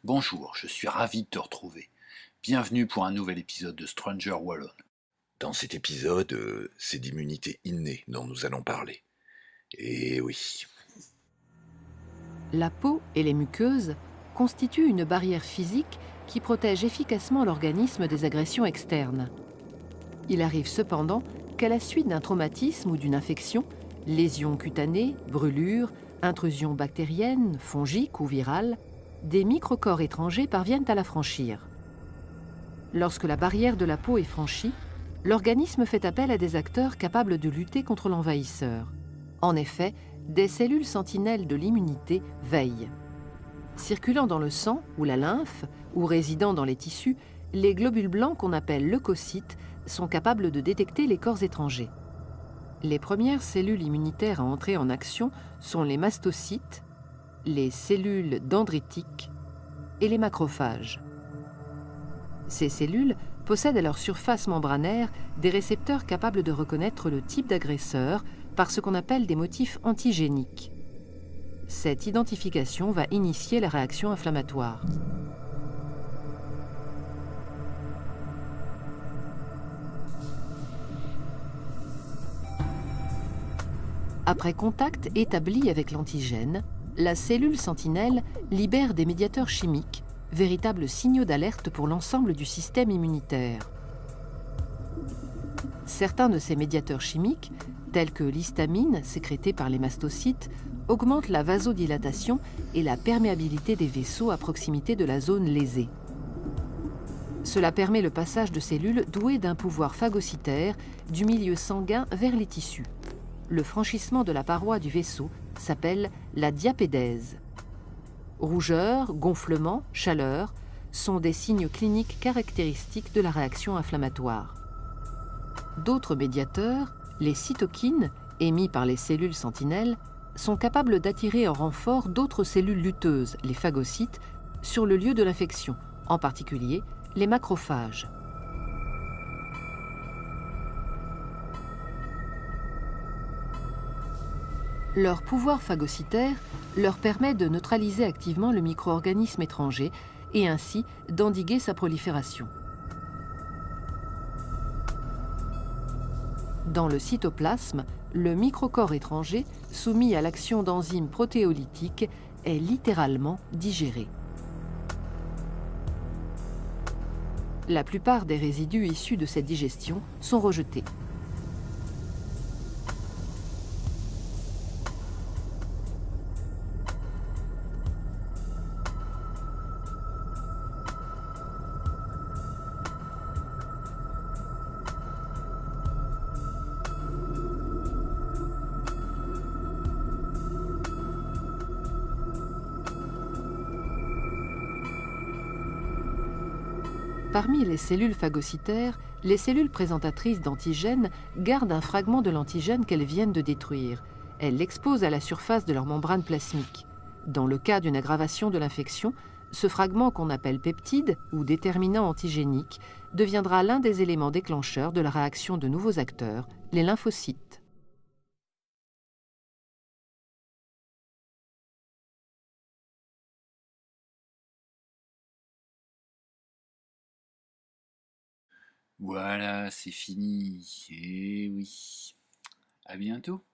Bonjour, je suis ravi de te retrouver. Bienvenue pour un nouvel épisode de Stranger Wallon. Dans cet épisode, c'est d'immunité innée dont nous allons parler. Et oui, La peau et les muqueuses constituent une barrière physique qui protège efficacement l'organisme des agressions externes. Il arrive cependant qu'à la suite d'un traumatisme ou d'une infection, lésions cutanées, brûlures, intrusions bactériennes, fongiques ou virales, des microcorps étrangers parviennent à la franchir. Lorsque la barrière de la peau est franchie, l'organisme fait appel à des acteurs capables de lutter contre l'envahisseur. En effet, des cellules sentinelles de l'immunité veillent. Circulant dans le sang ou la lymphe, ou résidant dans les tissus, les globules blancs qu'on appelle leucocytes sont capables de détecter les corps étrangers. Les premières cellules immunitaires à entrer en action sont les mastocytes, les cellules dendritiques et les macrophages. Ces cellules possèdent à leur surface membranaire des récepteurs capables de reconnaître le type d'agresseur par ce qu'on appelle des motifs antigéniques. Cette identification va initier la réaction inflammatoire. Après contact établi avec l'antigène, la cellule sentinelle libère des médiateurs chimiques, véritables signaux d'alerte pour l'ensemble du système immunitaire. Certains de ces médiateurs chimiques, tels que l'histamine sécrétée par les mastocytes, augmentent la vasodilatation et la perméabilité des vaisseaux à proximité de la zone lésée. Cela permet le passage de cellules douées d'un pouvoir phagocytaire du milieu sanguin vers les tissus. Le franchissement de la paroi du vaisseau s'appelle la diapédèse. Rougeur, gonflement, chaleur sont des signes cliniques caractéristiques de la réaction inflammatoire. D'autres médiateurs, les cytokines, émis par les cellules sentinelles, sont capables d'attirer en renfort d'autres cellules lutteuses, les phagocytes, sur le lieu de l'infection, en particulier les macrophages. Leur pouvoir phagocytaire leur permet de neutraliser activement le micro-organisme étranger et ainsi d'endiguer sa prolifération. Dans le cytoplasme, le microcorps étranger, soumis à l'action d'enzymes protéolytiques, est littéralement digéré. La plupart des résidus issus de cette digestion sont rejetés. Parmi les cellules phagocytaires, les cellules présentatrices d'antigènes gardent un fragment de l'antigène qu'elles viennent de détruire. Elles l'exposent à la surface de leur membrane plasmique. Dans le cas d'une aggravation de l'infection, ce fragment qu'on appelle peptide ou déterminant antigénique deviendra l'un des éléments déclencheurs de la réaction de nouveaux acteurs, les lymphocytes. Voilà, c'est fini. Eh oui. À bientôt.